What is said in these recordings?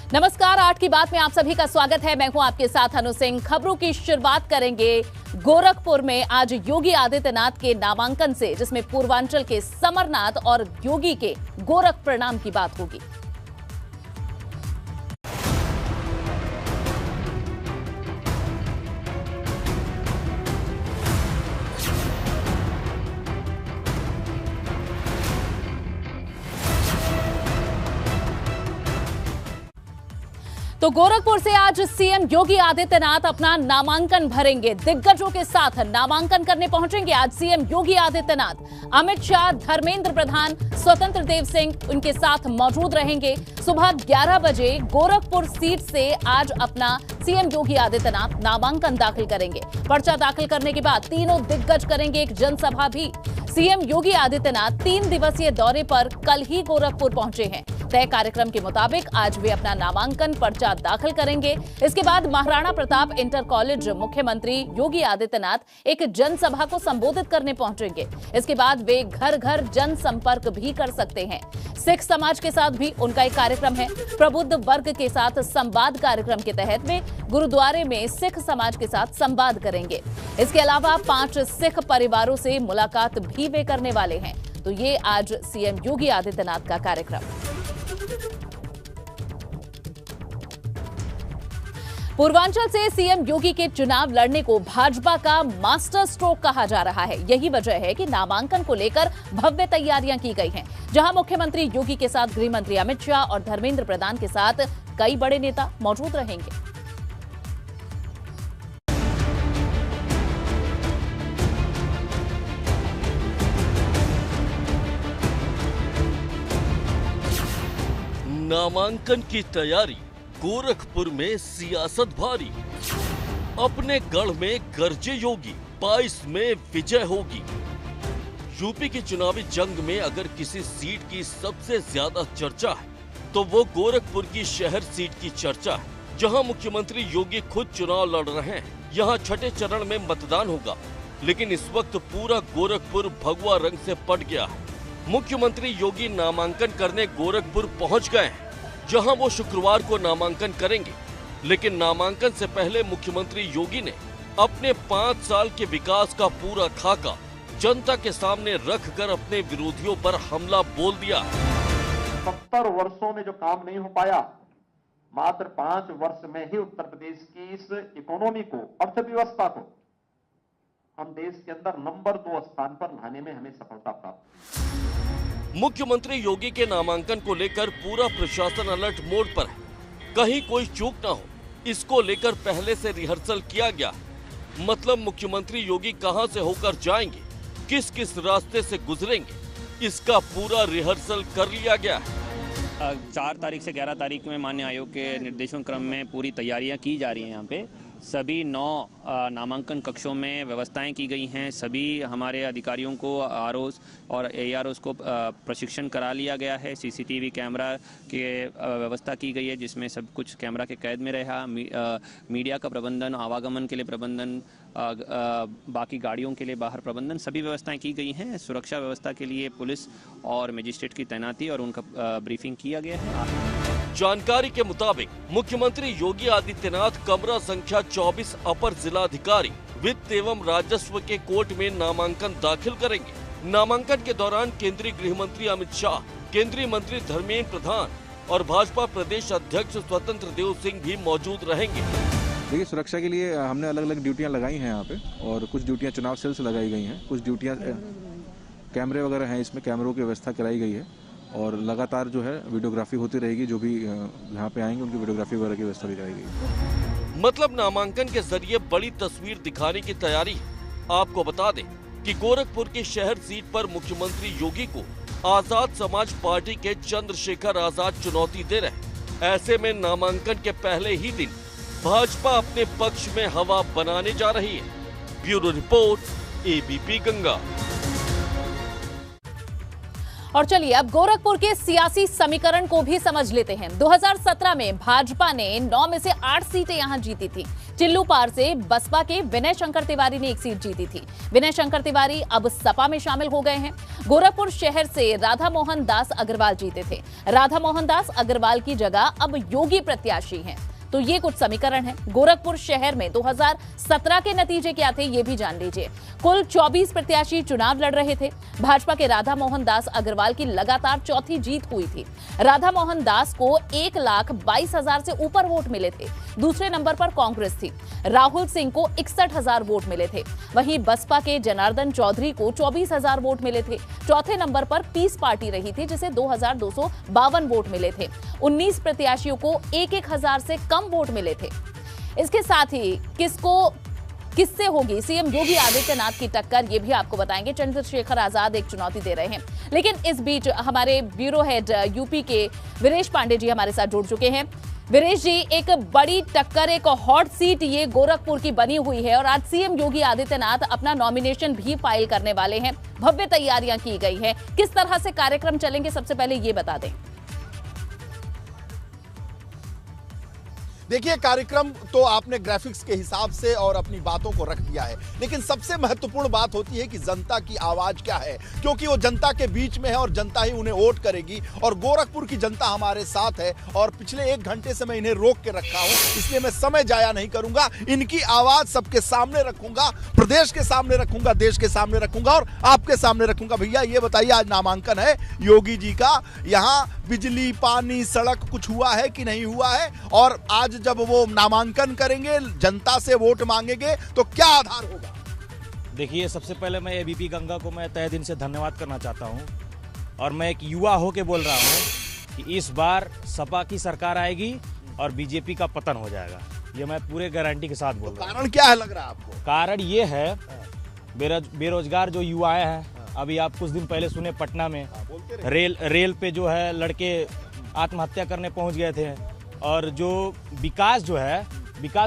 नमस्कार, 8 की बात में आप सभी का स्वागत है। मैं हूं आपके साथ अनु सिंह। खबरों की शुरुआत करेंगे गोरखपुर में आज योगी आदित्यनाथ के नामांकन से, जिसमें पूर्वांचल के समरनाथ और योगी के गोरख प्रणाम की बात होगी। तो गोरखपुर से आज सीएम योगी आदित्यनाथ अपना नामांकन भरेंगे। दिग्गजों के साथ नामांकन करने पहुंचेंगे आज सीएम योगी आदित्यनाथ। अमित शाह, धर्मेंद्र प्रधान, स्वतंत्र देव सिंह उनके साथ मौजूद रहेंगे। सुबह 11 बजे गोरखपुर सीट से आज अपना सीएम योगी आदित्यनाथ नामांकन दाखिल करेंगे। पर्चा दाखिल करने के बाद तीनों दिग्गज करेंगे एक जनसभा भी। सीएम योगी आदित्यनाथ 3 दिवसीय दौरे पर कल ही गोरखपुर पहुंचे हैं। तय कार्यक्रम के मुताबिक आज वे अपना नामांकन पर्चा दाखिल करेंगे। इसके बाद महाराणा प्रताप इंटर कॉलेज मुख्यमंत्री योगी आदित्यनाथ एक जनसभा को संबोधित करने पहुंचेंगे। इसके बाद वे घर घर जनसंपर्क भी कर सकते हैं। सिख समाज के साथ भी उनका एक कार्यक्रम है। प्रबुद्ध वर्ग के साथ संवाद कार्यक्रम के तहत वे गुरुद्वारे में सिख समाज के साथ संवाद करेंगे। इसके अलावा 5 सिख परिवारों से मुलाकात भी वे करने वाले हैं। तो ये आज सीएम योगी आदित्यनाथ का कार्यक्रम। पूर्वांचल से सीएम योगी के चुनाव लड़ने को भाजपा का मास्टर स्ट्रोक कहा जा रहा है। यही वजह है कि नामांकन को लेकर भव्य तैयारियां की गई हैं, जहां मुख्यमंत्री योगी के साथ गृह मंत्री अमित शाह और धर्मेंद्र प्रधान के साथ कई बड़े नेता मौजूद रहेंगे। नामांकन की तैयारी, गोरखपुर में सियासत भारी। अपने गढ़ में गरजे योगी, 22 में विजय होगी। यूपी की चुनावी जंग में अगर किसी सीट की सबसे ज्यादा चर्चा है तो वो गोरखपुर की शहर सीट की चर्चा है, जहां मुख्यमंत्री योगी खुद चुनाव लड़ रहे हैं। यहां छठे चरण में मतदान होगा, लेकिन इस वक्त पूरा गोरखपुर भगवा रंग से पट गया है। मुख्यमंत्री योगी नामांकन करने गोरखपुर पहुंच गए हैं, जहां वो शुक्रवार को नामांकन करेंगे। लेकिन नामांकन से पहले मुख्यमंत्री योगी ने अपने 5 साल के विकास का पूरा खाका जनता के सामने रखकर अपने विरोधियों पर हमला बोल दिया। 70 वर्षों में जो काम नहीं हो पाया, मात्र 5 वर्ष में ही उत्तर प्रदेश की इस इकोनॉमी को, अर्थव्यवस्था को हम देश के अंदर नंबर 2 स्थान पर लाने में हमें सफलता प्राप्त। मुख्यमंत्री योगी के नामांकन को लेकर पूरा प्रशासन अलर्ट मोड पर है। कहीं कोई चूक ना हो, इसको लेकर पहले से रिहर्सल किया गया। मतलब मुख्यमंत्री योगी कहां से होकर जाएंगे, किस किस रास्ते से गुजरेंगे, इसका पूरा रिहर्सल कर लिया गया है। 4 तारीख से 11 तारीख में माननीय आयोग के निर्देशों क्रम में पूरी तैयारियां की जा रही हैं। यहाँ पे सभी 9 नामांकन कक्षों में व्यवस्थाएं की गई हैं। सभी हमारे अधिकारियों को आरओस और एआरओस को प्रशिक्षण करा लिया गया है। सीसीटीवी कैमरा के व्यवस्था की गई है, जिसमें सब कुछ कैमरा के कैद में रहा। मीडिया का प्रबंधन, आवागमन के लिए प्रबंधन, बाकी गाड़ियों के लिए बाहर प्रबंधन, सभी व्यवस्थाएं की गई हैं। सुरक्षा व्यवस्था के लिए पुलिस और मजिस्ट्रेट की तैनाती और उनका ब्रीफिंग किया गया है। जानकारी के मुताबिक मुख्यमंत्री योगी आदित्यनाथ कमरा संख्या 24 अपर जिलाधिकारी वित्त एवं राजस्व के कोर्ट में नामांकन दाखिल करेंगे। नामांकन के दौरान केंद्रीय गृह मंत्री अमित शाह, केंद्रीय मंत्री धर्मेंद्र प्रधान और भाजपा प्रदेश अध्यक्ष स्वतंत्र देव सिंह भी मौजूद रहेंगे। देखिए, सुरक्षा के लिए हमने अलग अलग ड्यूटियां लगाई हैं यहाँ पे, और कुछ ड्यूटियां चुनाव सेल से लगाई गई हैं, कुछ ड्यूटियां कैमरे वगैरह हैं, इसमें कैमरों की व्यवस्था कराई गई है। और लगातार जो है वीडियोग्राफी होती रहेगी। जो भी यहाँ पे आएंगे उनकी वीडियोग्राफी वगैरह की व्यवस्था भी कराई गई। मतलब नामांकन के जरिए बड़ी तस्वीर दिखाने की तैयारी है। आपको बता दें कि गोरखपुर की शहर सीट पर मुख्यमंत्री योगी को आजाद समाज पार्टी के चंद्रशेखर आजाद चुनौती दे रहे। ऐसे में नामांकन के पहले ही दिन भाजपा अपने पक्ष में हवा बनाने जा रही है। Bureau report, ABP Ganga. और चलिए अब गोरखपुर के सियासी समीकरण को भी समझ लेते हैं। 2017 में भाजपा ने 9 में से 8 सीटें यहां जीती थी। चिल्लू पार से बसपा के विनय शंकर तिवारी ने एक सीट जीती थी। विनय शंकर तिवारी अब सपा में शामिल हो गए हैं। गोरखपुर शहर से राधा मोहन दास अग्रवाल जीते थे। राधा मोहन दास अग्रवाल की जगह अब योगी प्रत्याशी हैं। तो ये कुछ समीकरण है। गोरखपुर शहर में 2017 के नतीजे क्या थे ये भी जान लीजिए। कुल 24 प्रत्याशी चुनाव लड़ रहे थे। भाजपा के राधा मोहन दास अग्रवाल की लगातार चौथी जीत हुई थी। राधा मोहन दास को 1,22,000 से ऊपर वोट मिले थे। दूसरे नंबर पर कांग्रेस थी। राहुल सिंह को 61,000 वोट मिले थे। वहीं बसपा के जनार्दन चौधरी को 24,000 वोट मिले थे। चौथे नंबर पर पीस पार्टी रही थी जिसे 2,252 वोट मिले थे। 19 प्रत्याशियों को 1,000 से कम वोट मिले थे। इसके साथ ही किससे होगी सीएम योगी आदित्यनाथ की टक्कर ये भी आपको बताएंगे। चंद्रशेखर आजाद एक चुनौती दे रहे हैं। लेकिन इस बीच हमारे ब्यूरो हेड यूपी के वीरेश पांडे जी हमारे साथ जुड़ चुके हैं। वीरेश जी, एक बड़ी टक्कर, एक हॉट सीट ये गोरखपुर की बनी हुई है और आज सीएम योगी आदित्यनाथ अपना नॉमिनेशन भी फाइल करने वाले हैं। भव्य तैयारियां की गई है। किस तरह से कार्यक्रम चलेंगे सबसे पहले ये बता दें। देखिए, कार्यक्रम तो आपने ग्राफिक्स के हिसाब से और अपनी बातों को रख दिया है, लेकिन सबसे महत्वपूर्ण बात होती है कि जनता की आवाज क्या है, क्योंकि वो जनता के बीच में है और जनता ही उन्हें वोट करेगी। और गोरखपुर की जनता हमारे साथ है और पिछले 1 घंटे से मैं इन्हें रोक के रखा हूं, इसलिए मैं समय जाया नहीं करूंगा। इनकी आवाज सबके सामने रखूंगा, प्रदेश के सामने रखूंगा, देश के सामने रखूंगा और आपके सामने रखूंगा। भैया ये बताइए, आज नामांकन है योगी जी का, यहाँ बिजली, पानी, सड़क कुछ हुआ है कि नहीं हुआ है? और आज जब वो नामांकन करेंगे, जनता से वोट मांगेंगे, तो क्या आधार होगा? देखिए, सबसे पहले मैं एबीपी गंगा को मैं तहे दिल से धन्यवाद करना चाहता हूं और मैं एक युवा होके बोल रहा हूं कि इस बार सपा की सरकार आएगी और बीजेपी का पतन हो जाएगा। ये मैं पूरे गारंटी के साथ बोल रहा हूं। कारण क्या है लग रहा है आपको? कारण ये है, बेरोजगार जो युवाएं हैं, अभी आप कुछ दिन पहले सुने पटना में रेल पे जो है लड़के आत्महत्या करने पहुंच गए थे। और जो विकास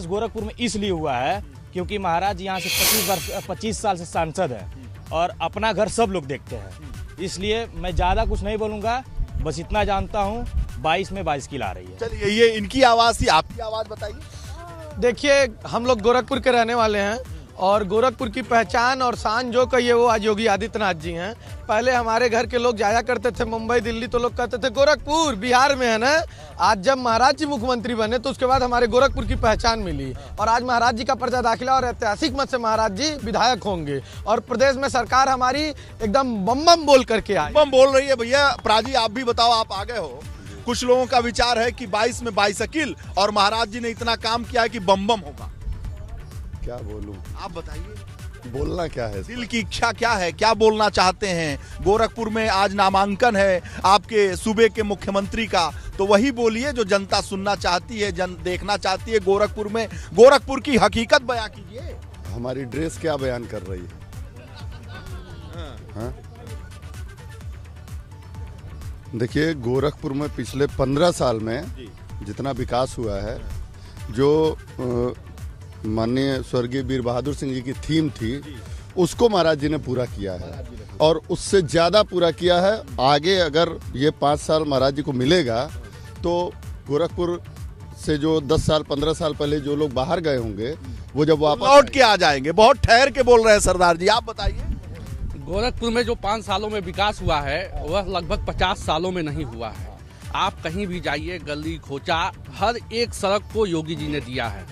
गोरखपुर में इसलिए हुआ है क्योंकि महाराज यहाँ से 25 साल से सांसद है और अपना घर सब लोग देखते हैं। इसलिए मैं ज़्यादा कुछ नहीं बोलूँगा, बस इतना जानता हूँ 22 में 22 किल आ रही है। चलिए, ये इनकी आवाज़ थी, आपकी आवाज़ बताइए। देखिए, हम लोग गोरखपुर के रहने वाले हैं और गोरखपुर की पहचान और शान जो कहिए वो आज योगी आदित्यनाथ जी हैं। पहले हमारे घर के लोग जाया करते थे मुंबई, दिल्ली, तो लोग कहते थे गोरखपुर बिहार में है ना। आज जब महाराज जी मुख्यमंत्री बने तो उसके बाद हमारे गोरखपुर की पहचान मिली और आज महाराज जी का पर्चा दाखिला और ऐतिहासिक मत से महाराज जी विधायक होंगे और प्रदेश में सरकार हमारी एकदम बम बम बोल करके आई। बम बोल रही है। भैया प्राजी, आप भी बताओ, आप आगे हो। कुछ लोगों का विचार है कि 22 में 22 अकिल और महाराज जी ने इतना काम किया है कि बम बम होगा। क्या बोलूं? आप बताइए, बोलना क्या है? दिल की इच्छा क्या है, क्या बोलना चाहते हैं? गोरखपुर में आज नामांकन है आपके सूबे के मुख्यमंत्री का, तो वही बोलिए जो जनता सुनना चाहती है, देखना चाहती है। गोरखपुर में गोरखपुर की हकीकत बयां कीजिए। हमारी ड्रेस क्या बयान कर रही है? हाँ? देखिए, गोरखपुर में पिछले 15 साल में जितना विकास हुआ है, जो माननीय स्वर्गीय वीर बहादुर सिंह जी की थीम थी, उसको महाराज जी ने पूरा किया है और उससे ज़्यादा पूरा किया है। आगे अगर ये 5 साल महाराज जी को मिलेगा तो गोरखपुर से जो 10 साल 15 साल पहले जो लोग बाहर गए होंगे वो जब वापस लौट के आ जाएंगे। बहुत ठहर के बोल रहे हैं सरदार जी, आप बताइए। गोरखपुर में जो 5 सालों में विकास हुआ है वह लगभग 50 सालों में नहीं हुआ है। आप कहीं भी जाइए, गली खोचा, हर एक सड़क को योगी जी ने दिया है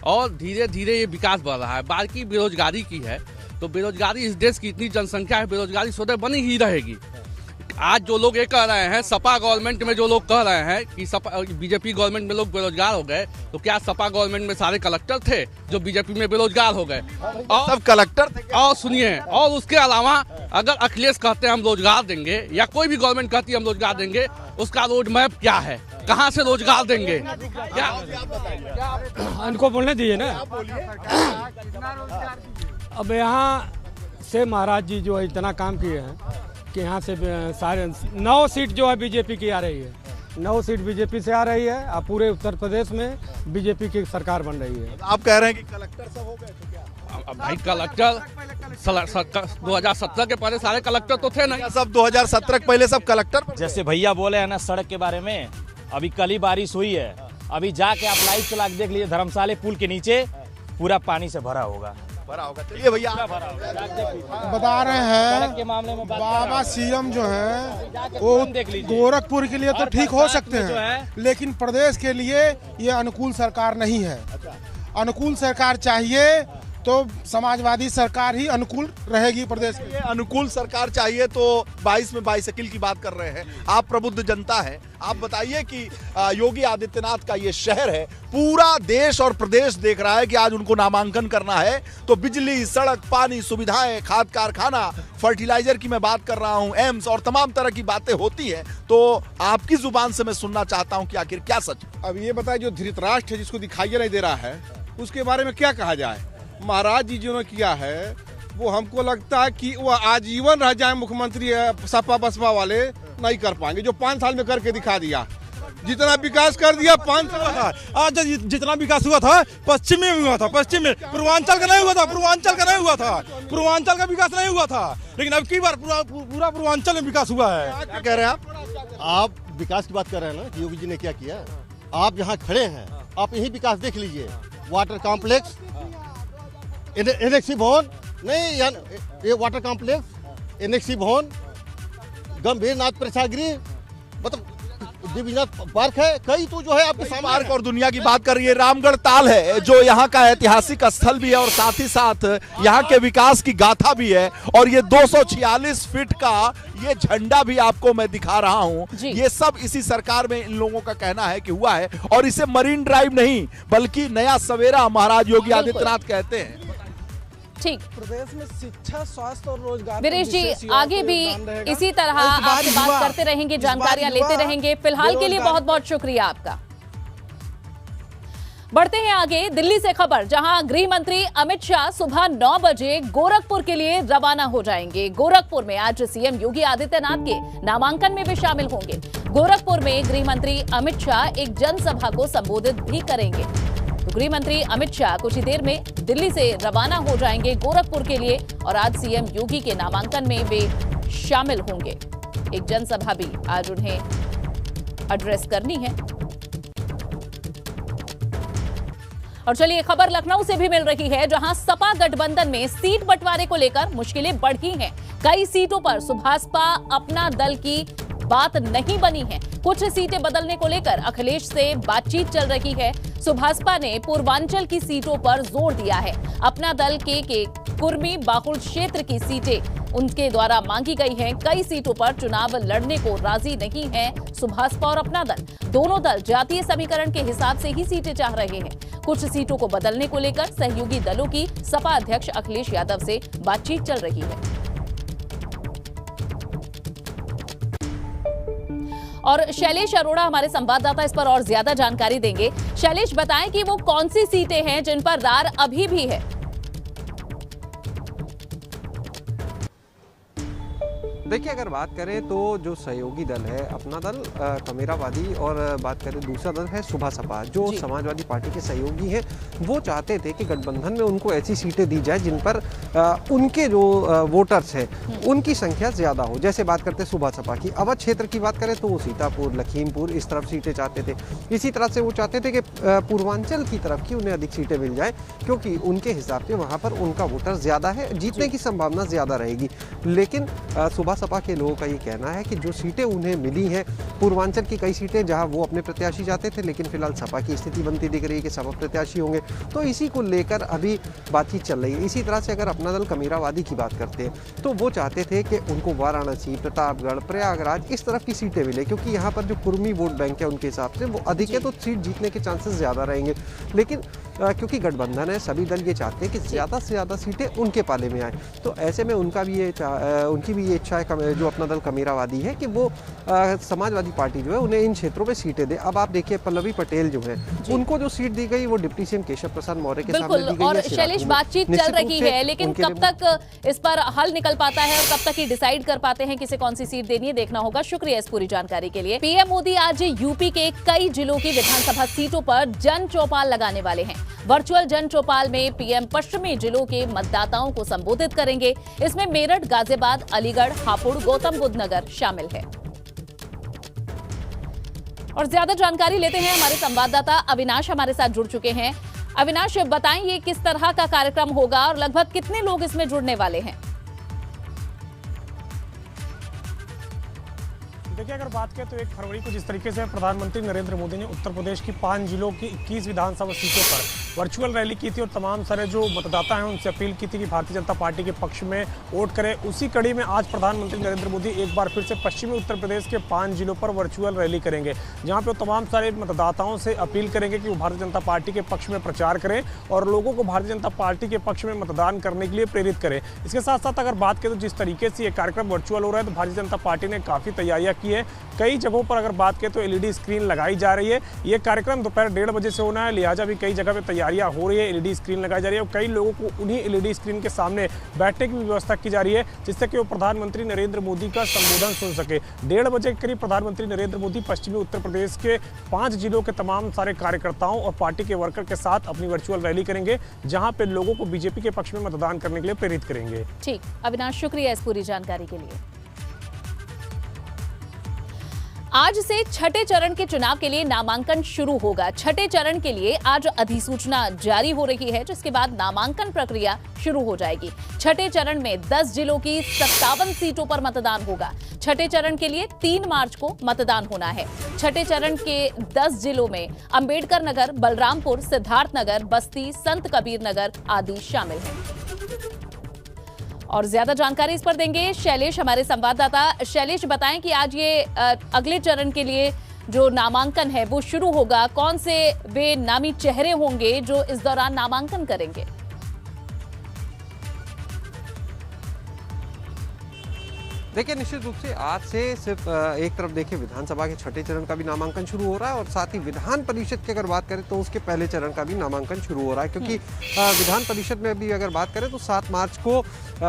और धीरे धीरे ये विकास बढ़ रहा है। बाकी बेरोजगारी की है तो बेरोजगारी, इस देश की इतनी जनसंख्या है, बेरोजगारी सदैव बनी ही रहेगी। आज जो लोग ये कह रहे हैं, सपा गवर्नमेंट में जो लोग कह रहे हैं कि बीजेपी गवर्नमेंट में लोग बेरोजगार हो गए, तो क्या सपा गवर्नमेंट में सारे कलेक्टर थे जो बीजेपी में बेरोजगार हो गए? और सब कलेक्टर थे। और सुनिए, और उसके अलावा अगर अखिलेश कहते हैं हम रोजगार देंगे या कोई भी गवर्नमेंट कहती है हम रोजगार देंगे, उसका रोड मैप क्या है? कहाँ से रोजगार देंगे? क्या उनको बोलने दीजिए ना। अब यहाँ से महाराज जी जो है इतना काम किए हैं कि यहाँ से सारे 9 सीट जो है बीजेपी की आ रही है। 9 सीट बीजेपी से आ रही है और पूरे उत्तर प्रदेश में बीजेपी की सरकार बन रही है। आप कह रहे हैं कि कलेक्टर सब हो गए तो क्या? भाई कलेक्टर 2017 के पहले सारे कलेक्टर तो थे नहीं। सब 2017 के पहले सब कलेक्टर। जैसे भैया बोले हैं ना सड़क के बारे में, अभी कल ही बारिश हुई है, अभी जाके आप लाइव चला के देख लीजिए, धर्मशाला पुल के नीचे पूरा पानी से भरा होगा। चलिए भैया, बता रहे हैं के मामले में बाबा सीएम जो है वो गोरखपुर के लिए तो ठीक हो सकते हैं, लेकिन प्रदेश के लिए ये अनुकूल सरकार नहीं है। अनुकूल सरकार चाहिए तो समाजवादी सरकार ही अनुकूल रहेगी प्रदेश में। अनुकूल सरकार चाहिए तो 22 में बाइसिकल की बात कर रहे हैं। आप प्रबुद्ध जनता है, आप बताइए कि योगी आदित्यनाथ का ये शहर है, पूरा देश और प्रदेश देख रहा है कि आज उनको नामांकन करना है, तो बिजली, सड़क, पानी, सुविधाएं, खाद कारखाना, फर्टिलाइजर की मैं बात कर रहा हूं, एम्स और तमाम तरह की बातें होती हैं। तो आपकी जुबान से मैं सुनना चाहता हूं कि आखिर क्या सच। अब ये बताए, जो धृतराष्ट्र है जिसको दिखाई नहीं दे रहा है, उसके बारे में क्या कहा जाए। महाराज जी जिन्होंने किया है वो हमको लगता है कि वो आजीवन रह जाए मुख्यमंत्री, सपा बसपा वाले नहीं कर पाएंगे। जो 5 साल में करके दिखा दिया, जितना विकास कर दिया 5 साल का। आज जितना विकास हुआ था पश्चिम में हुआ था, पश्चिम में, पूर्वांचल का नहीं हुआ था, पूर्वांचल का नहीं हुआ था, पूर्वांचल का विकास नहीं हुआ था, लेकिन अब की बार पूरा पूर्वांचल में विकास हुआ है। क्या कह रहे हैं आप विकास की बात कर रहे हैं ना कि योगी जी ने क्या किया। आप यहाँ खड़े हैं, आप यही विकास देख लीजिए। वाटर कॉम्प्लेक्स, एनेक्सी भवन नहीं, ये वाटर कॉम्प्लेक्स, एनेक्सी भवन, गंभीर नाथ प्रेक्षागृह, मतलब दिव्यनाथ पार्क है, कई तो जो है आपके सामने। पार्क और दुनिया की बात कर रही है। रामगढ़ ताल है जो यहाँ का ऐतिहासिक स्थल भी है और साथ ही साथ यहाँ के विकास की गाथा भी है। और ये 246 फीट का ये झंडा भी आपको मैं दिखा रहा हूँ, ये सब इसी सरकार में इन लोगों का कहना है कि हुआ है। और इसे मरीन ड्राइव नहीं बल्कि नया सवेरा महाराज योगी आदित्यनाथ कहते हैं। ठीक, प्रदेश में शिक्षा, स्वास्थ्य और रोजगार। वीरेश जी, आगे भी इसी तरह आपसे बात करते रहेंगे, जानकारियां लेते रहेंगे। फिलहाल के लिए बहुत बहुत शुक्रिया आपका। बढ़ते हैं आगे, दिल्ली से खबर, जहां गृह मंत्री अमित शाह सुबह 9 बजे गोरखपुर के लिए रवाना हो जाएंगे। गोरखपुर में आज सीएम योगी आदित्यनाथ के नामांकन में भी शामिल होंगे। गोरखपुर में गृह मंत्री अमित शाह एक जनसभा को संबोधित भी करेंगे। तो गृह मंत्री अमित शाह कुछ ही देर में दिल्ली से रवाना हो जाएंगे गोरखपुर के लिए और आज सीएम योगी के नामांकन में वे शामिल होंगे। एक जनसभा भी आज उन्हें एड्रेस करनी है। और चलिए खबर लखनऊ से भी मिल रही है, जहां सपा गठबंधन में सीट बंटवारे को लेकर मुश्किलें बढ़ी हैं। कई सीटों पर सुभाषपा अपना दल की बात नहीं बनी है। कुछ सीटें बदलने को लेकर अखिलेश से बातचीत चल रही है। सुभाषपा ने पूर्वांचल की सीटों पर जोर दिया है। अपना दल के कुर्मी बाहुल क्षेत्र की सीटें उनके द्वारा मांगी गई हैं। कई सीटों पर चुनाव लड़ने को राजी नहीं है सुभाषपा और अपना दल। दोनों दल जातीय समीकरण के हिसाब से ही सीटें चाह रहे हैं। कुछ सीटों को बदलने को लेकर सहयोगी दलों की सपा अध्यक्ष अखिलेश यादव से बातचीत चल रही है। और शैलेश अरोड़ा हमारे संवाददाता इस पर और ज्यादा जानकारी देंगे। शैलेश, बताएं कि वो कौन सी सीटें हैं जिन पर रार अभी भी है। देखिए, अगर बात करें तो जो सहयोगी दल है अपना दल, कमेरावादी, और बात करें दूसरा दल है सुभा सपा, जो समाजवादी पार्टी के सहयोगी हैं, वो चाहते थे कि गठबंधन में उनको ऐसी सीटें दी जाए जिन पर उनके जो वोटर्स हैं उनकी संख्या ज़्यादा हो। जैसे बात करते हैं सुभा सपा की, अवध क्षेत्र की बात करें तो वो सीतापुर, लखीमपुर इस तरफ सीटें चाहते थे। इसी तरह से वो चाहते थे कि पूर्वांचल की तरफ की उन्हें अधिक सीटें मिल जाए, क्योंकि उनके हिसाब से वहाँ पर उनका वोटर ज़्यादा है, जीतने की संभावना ज़्यादा रहेगी। लेकिन सुभा सपा के लोगों का ये कहना है कि जो सीटें उन्हें मिली हैं, पूर्वांचल की कई सीटें जहां वो अपने प्रत्याशी चाहते थे, लेकिन फिलहाल सपा की स्थिति बनती दिख रही है कि सपा प्रत्याशी होंगे, तो इसी को लेकर अभी बातचीत चल रही है। इसी तरह से अगर अपना दल कमेरावादी की बात करते हैं तो वो चाहते थे कि उनको वाराणसी, प्रतापगढ़, प्रयागराज इस तरफ की सीटें मिले, क्योंकि यहाँ पर जो कुर्मी वोट बैंक है उनके हिसाब से वो अधिक है, तो सीट जीतने के चांसेस ज़्यादा रहेंगे। लेकिन क्योंकि गठबंधन है, सभी दल ये चाहते हैं कि ज़्यादा से ज़्यादा सीटें उनके पाले में आए, तो ऐसे में उनकी भी ये इच्छा है, जो अपना दल कमेरावादी है, कि वो समाजवादी पार्टी जो है उन्हें इन क्षेत्रों में सीटें दे। अब आप देखिए, पल्लवी पटेल जो है उनको जो सीट दी गई वो डिप्टी सीएम केशव प्रसाद मौर्य के सामने दी गई है। और शैलेश, बातचीत चल रही है, लेकिन कब तक इस पर हल निकल पाता है और कब तक ही डिसाइड कर पाते हैं किसे कौन सी सीट देनी है, देखना होगा। शुक्रिया इस पूरी जानकारी के लिए। पीएम मोदी आज यूपी के कई जिलों की विधानसभा सीटों पर जन चौपाल लगाने वाले हैं। वर्चुअल जन चौपाल में पीएम पश्चिमी जिलों के मतदाताओं को संबोधित करेंगे। इसमें मेरठ, गाजियाबाद, अलीगढ़, हापुड़, गौतम बुद्ध नगर शामिल है। और ज्यादा जानकारी लेते हैं, हमारे संवाददाता अविनाश हमारे साथ जुड़ चुके हैं। अविनाश, बताएं ये किस तरह का कार्यक्रम होगा और लगभग कितने लोग इसमें जुड़ने वाले हैं? देखिए, अगर बात करें तो 1 फरवरी को जिस तरीके से प्रधानमंत्री नरेंद्र मोदी ने उत्तर प्रदेश की 5 जिलों की 21 विधानसभा सीटों पर वर्चुअल रैली की थी और तमाम सारे जो मतदाता हैं उनसे अपील की थी कि भारतीय जनता पार्टी के पक्ष में वोट करें, उसी कड़ी में आज प्रधानमंत्री नरेंद्र मोदी एक बार फिर से पश्चिमी उत्तर प्रदेश के 5 जिलों पर वर्चुअल रैली करेंगे, जहाँ पे वो तमाम सारे मतदाताओं से अपील करेंगे कि वो भारतीय जनता पार्टी के पक्ष में प्रचार करें और लोगों को भारतीय जनता पार्टी के पक्ष में मतदान करने के लिए प्रेरित करें। इसके साथ साथ अगर बात करें तो जिस तरीके से ये कार्यक्रम वर्चुअल हो रहा है तो भारतीय जनता पार्टी ने काफ़ी तैयारियां की है। कई जगहों पर अगर बात करें तो एलईडी स्क्रीन लगाई जा रही है। ये कार्यक्रम दोपहर 1:30 बजे से होना है, लिहाजा भी कई जगह पे तैयारियां हो रही है, एलईडी स्क्रीन लगाई जा रही है और कई लोगों को उन्हीं एलईडी स्क्रीन के सामने बैठने की व्यवस्था की जा रही है जिससे कि वो प्रधानमंत्री नरेंद्र मोदी का संबोधन सुन सके। 1:30 बजे के करीब प्रधानमंत्री नरेंद्र मोदी पश्चिमी उत्तर प्रदेश के 5 जिलों के तमाम सारे कार्यकर्ताओं और पार्टी के वर्कर के साथ अपनी वर्चुअल रैली करेंगे, जहां पे लोगों को बीजेपी के पक्ष में मतदान करने के लिए प्रेरित करेंगे। ठीक, अविनाश, शुक्रिया इस पूरी जानकारी के लिए। आज से छठे चरण के चुनाव के लिए नामांकन शुरू होगा। छठे चरण के लिए आज अधिसूचना जारी हो रही है, जिसके बाद नामांकन प्रक्रिया शुरू हो जाएगी। छठे चरण में 10 जिलों की 57 सीटों पर मतदान होगा। छठे चरण के लिए 3 मार्च को मतदान होना है। छठे चरण के 10 जिलों में अंबेडकर नगर, बलरामपुर, सिद्धार्थनगर, बस्ती, संत कबीर नगर आदि शामिल हैं। और ज्यादा जानकारी इस पर देंगे शैलेश, हमारे संवाददाता। शैलेश, बताएं कि आज ये अगले चरण के लिए जो नामांकन है वो शुरू होगा। कौन से वे नामी चेहरे होंगे जो इस दौरान नामांकन करेंगे? देखिए, निश्चित रूप से आज से सिर्फ एक तरफ देखिए विधानसभा के छठे चरण का भी नामांकन शुरू हो रहा है और साथ ही विधान परिषद की अगर बात करें तो उसके पहले चरण का भी नामांकन शुरू हो रहा है, क्योंकि विधान परिषद में भी अगर बात करें तो 7 मार्च को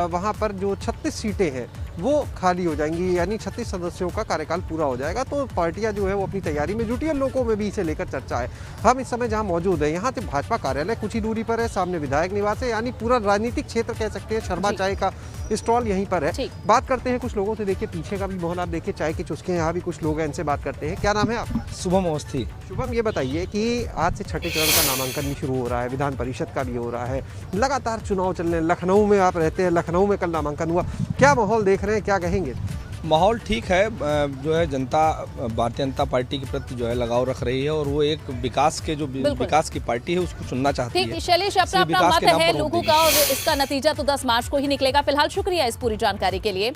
वहां पर जो 36 सीटें हैं वो खाली हो जाएंगी, यानी 36 सदस्यों का कार्यकाल पूरा हो जाएगा। तो पार्टियां जो है वो अपनी तैयारी में जुटी है, लोगों में भी इसे लेकर चर्चा है। हम इस समय जहां मौजूद है यहाँ से भाजपा कार्यालय कुछ ही दूरी पर है, सामने विधायक निवास है, यानी पूरा राजनीतिक क्षेत्र कह सकते हैं। शर्मा चाय का स्टॉल यहीं पर है। बात करते हैं कुछ लोगों से, देखिए पीछे का भी माहौल आप देखिए, चाय के चुस्के यहाँ भी कुछ लोग हैं, इनसे बात करते हैं। क्या नाम है आपका? शुभम अवस्थी। शुभम, ये बताइए कि आज से छठे चरण का नामांकन भी शुरू हो रहा है, विधान परिषद का भी हो रहा है, लगातार चुनाव चल रहे हैं। लखनऊ में आप रहते हैं, लखनऊ में कल नामांकन हुआ, क्या माहौल देख रहे हैं, क्या कहेंगे? माहौल ठीक है, जो है जनता भारतीय जनता पार्टी के प्रति जो है लगाव रख रही है और वो एक विकास के जो विकास की पार्टी है उसको चुनना चाहती है। ठीक, शैलेश, अपना मत है लोगों का और इसका नतीजा तो 10 मार्च को ही निकलेगा। फिलहाल शुक्रिया इस पूरी जानकारी के लिए।